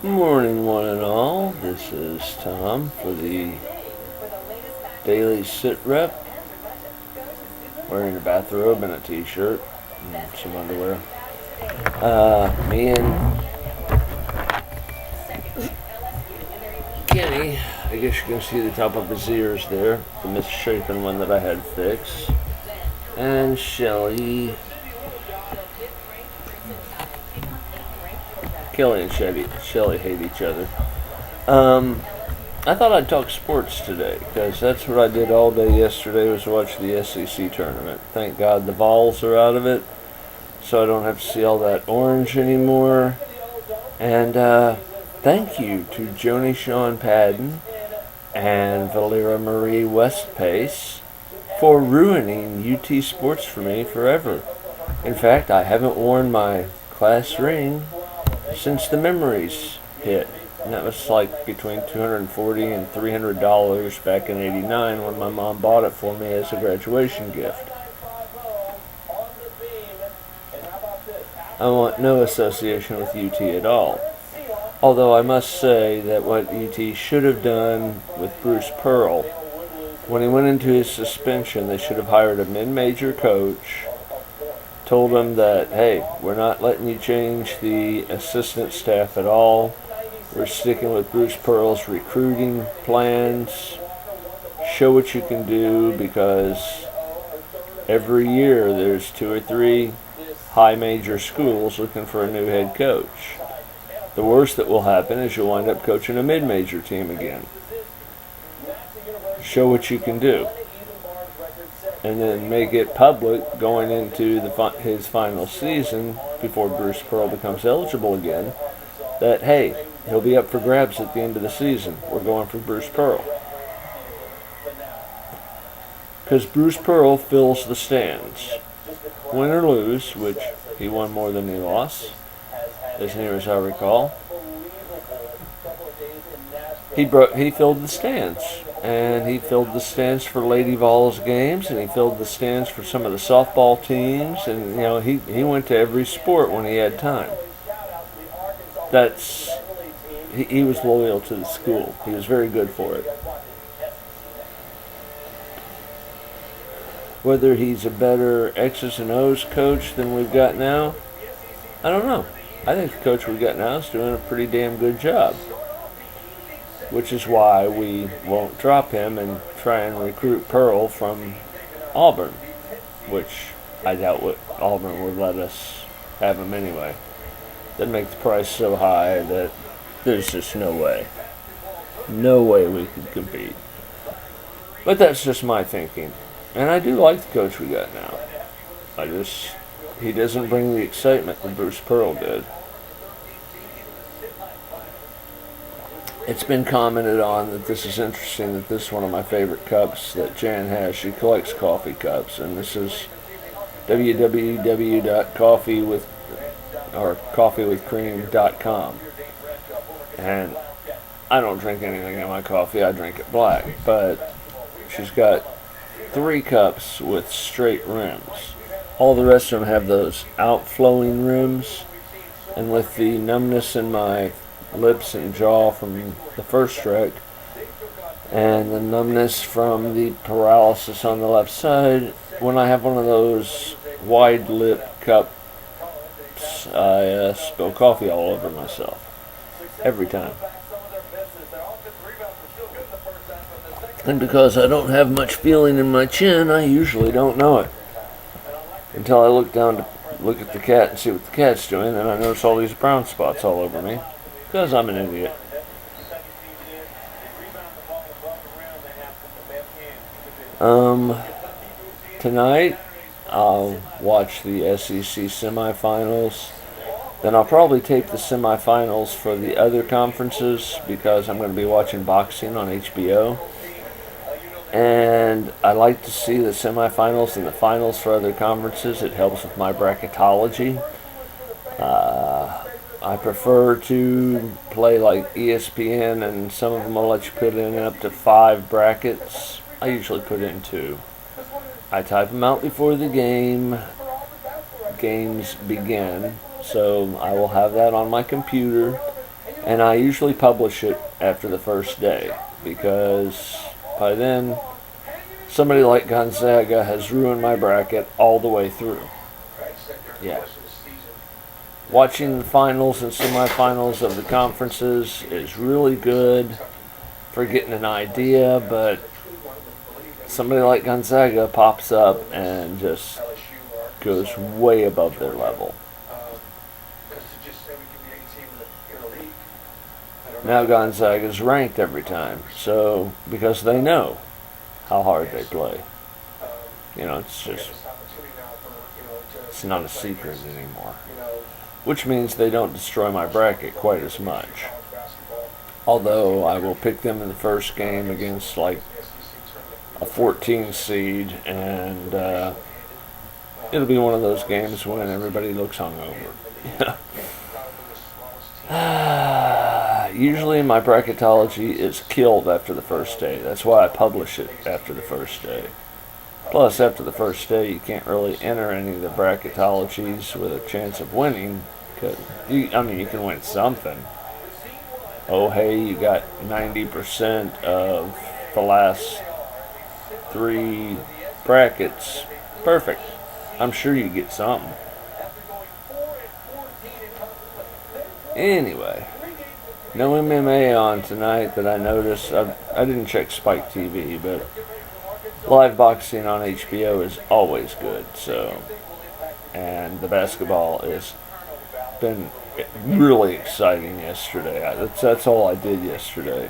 Morning, one and all. This is Tom for the daily sit rep. Wearing a bathrobe and a t-shirt and some underwear. Me and Kenny, I guess you can see the top of his ears there, the misshapen one that I had fixed. And Kelly and Shelly hate each other. I thought I'd talk sports today because that's what I did all day yesterday was watch the SEC tournament. Thank God the Vols are out of it, so I don't have to see all that orange anymore. And thank you to Joni Padden and Velera Marie Westpace for ruining UT sports for me forever. In fact, I haven't worn my class ring since the memories hit. And that was like between $240 and $300 back in '89 when my mom bought it for me as a graduation gift. I want no association with UT at all. Although I must say that what UT should have done with Bruce Pearl, when he went into his suspension, they should have hired a mid-major coach, told him that, hey, we're not letting you change the assistant staff at all. We're sticking with Bruce Pearl's recruiting plans. Show what you can do, because every year there's 2 or 3 high major schools looking for a new head coach. The worst that will happen is you'll wind up coaching a mid-major team again. Show what you can do. And then make it public going into his final season before Bruce Pearl becomes eligible again, that, hey, he'll be up for grabs at the end of the season. We're going for Bruce Pearl. Because Bruce Pearl fills the stands. Win or lose, which he won more than he lost, as near as I recall. He filled the stands. And he filled the stands for Lady Vols games, and he filled the stands for some of the softball teams, and he went to every sport when he had time. He was loyal to the school. He was very good for it. Whether he's a better X's and O's coach than we've got now, I don't know. I think the coach we've got now is doing a pretty damn good job, which is why we won't drop him and try and recruit Pearl from Auburn, which I doubt Auburn would let us have him anyway. They'd make the price so high that there's just no way. No way we could compete. But that's just my thinking. And I do like the coach we got now. He doesn't bring the excitement that Bruce Pearl did. It's been commented on that this is interesting, that this is one of my favorite cups that Jan has. She collects coffee cups, and this is www.coffeewithcream.com. And I don't drink anything in my coffee, I drink it black. But she's got 3 cups with straight rims. All the rest of them have those outflowing rims, and with the numbness in my lips and jaw from the first stroke, and the numbness from the paralysis on the left side, when I have one of those wide lip cups, I spill coffee all over myself. Every time. And because I don't have much feeling in my chin, I usually don't know it. Until I look down to look at the cat and see what the cat's doing, and I notice all these brown spots all over me. Because I'm an idiot. Tonight, I'll watch the SEC semifinals. Then I'll probably tape the semifinals for the other conferences, because I'm going to be watching boxing on HBO. And I like to see the semifinals and the finals for other conferences. It helps with my bracketology. I prefer to play like ESPN, and some of them will let you put in up to 5 brackets. I usually put in 2. I type them out before the games begin, so I will have that on my computer, And I usually publish it after the first day because by then somebody like Gonzaga has ruined my bracket all the way through. Yeah. Watching the finals and semifinals of the conferences is really good for getting an idea, but somebody like Gonzaga pops up and just goes way above their level. Now Gonzaga's ranked every time, so because they know how hard they play. It's not a secret anymore. Which means they don't destroy my bracket quite as much. Although I will pick them in the first game against like a 14 seed, and it'll be one of those games when everybody looks hungover. Usually my bracketology is killed after the first day. That's why I publish it after the first day. Plus, after the first day, you can't really enter any of the bracketologies with a chance of winning. You can win something. Oh, hey, you got 90% of the last 3 brackets. Perfect. I'm sure you get something. Anyway, no MMA on tonight that I noticed. I didn't check Spike TV, but live boxing on HBO is always good. And the basketball has been really exciting yesterday. That's all I did yesterday.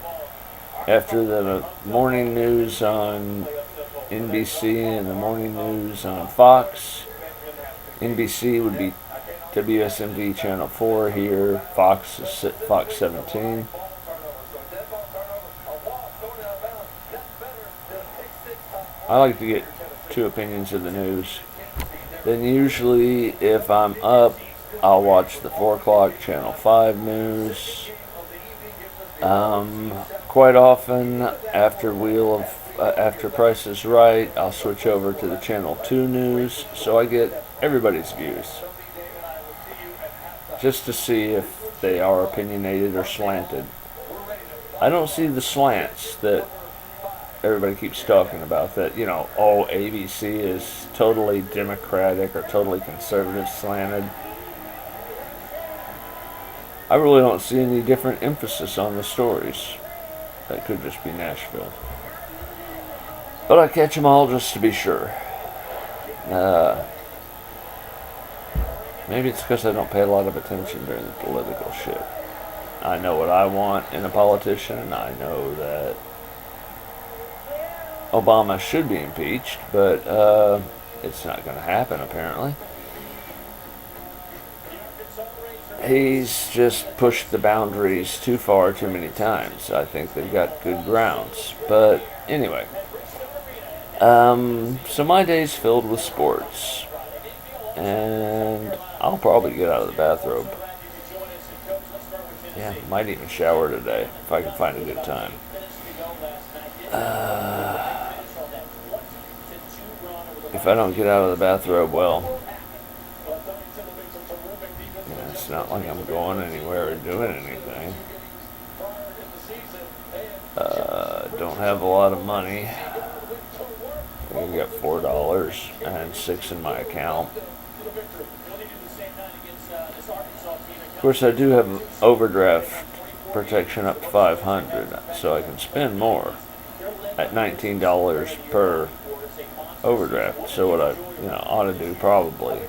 After the morning news on NBC and the morning news on Fox, NBC would be WSMV Channel 4 here, Fox is Fox 17. I like to get 2 opinions of the news. Then usually if I'm up, I'll watch the 4 o'clock Channel 5 news. Quite often after Price is Right, I'll switch over to the Channel 2 news so I get everybody's views, just to see if they are opinionated or slanted. I don't see the slants that everybody keeps talking about, that, ABC is totally Democratic or totally conservative slanted. I really don't see any different emphasis on the stories. That could just be Nashville. But I catch them all just to be sure. Maybe it's because I don't pay a lot of attention during the political shit. I know what I want in a politician, and I know that Obama should be impeached, but it's not going to happen, apparently. He's just pushed the boundaries too far too many times. I think they've got good grounds. But anyway, so my day's filled with sports. And I'll probably get out of the bathrobe. Yeah, might even shower today if I can find a good time. If I don't get out of the bathrobe, well, it's not like I'm going anywhere or doing anything. Don't have a lot of money. I've got $4 and $6 in my account. Of course, I do have overdraft protection up to $500, so I can spend more at $19 per overdraft. So what I ought to do, probably,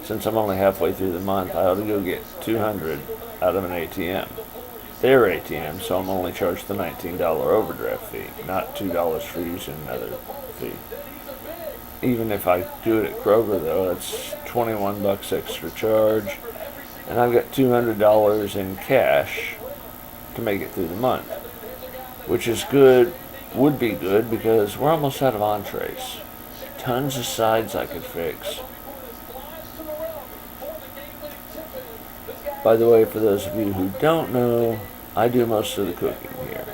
since I'm only halfway through the month, I ought to go get $200 out of an ATM. Their ATM, so I'm only charged the $19 overdraft fee, not $2 for using another fee. Even if I do it at Kroger, though, that's $21 extra charge, and I've got $200 in cash to make it through the month, which is good, would be good, because we're almost out of entrees. Tons of sides I could fix. By the way, for those of you who don't know, I do most of the cooking here.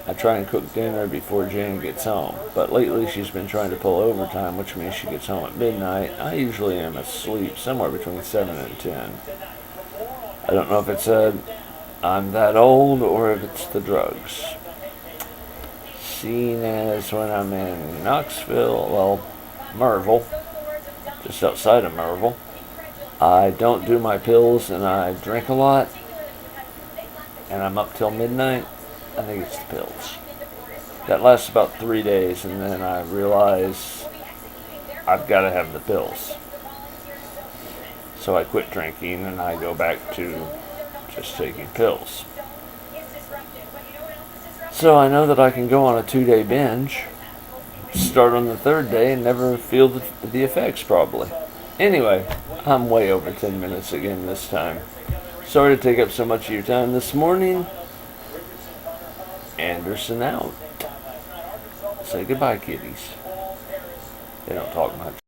I try and cook dinner before Jan gets home, but lately she's been trying to pull overtime, which means she gets home at midnight. I usually am asleep somewhere between 7 and 10. I don't know if it's a I'm that old or if it's the drugs. Seeing as when I'm in Knoxville, well, Merville, just outside of Merville, I don't do my pills and I drink a lot and I'm up till midnight. I think it's the pills. That lasts about 3 days and then I realize I've got to have the pills. So I quit drinking and I go back to just taking pills. So I know that I can go on a 2-day binge, start on the 3rd day and never feel the effects probably. Anyway, I'm way over 10 minutes again this time. Sorry to take up so much of your time this morning. Anderson out. Say goodbye, kitties. They don't talk much.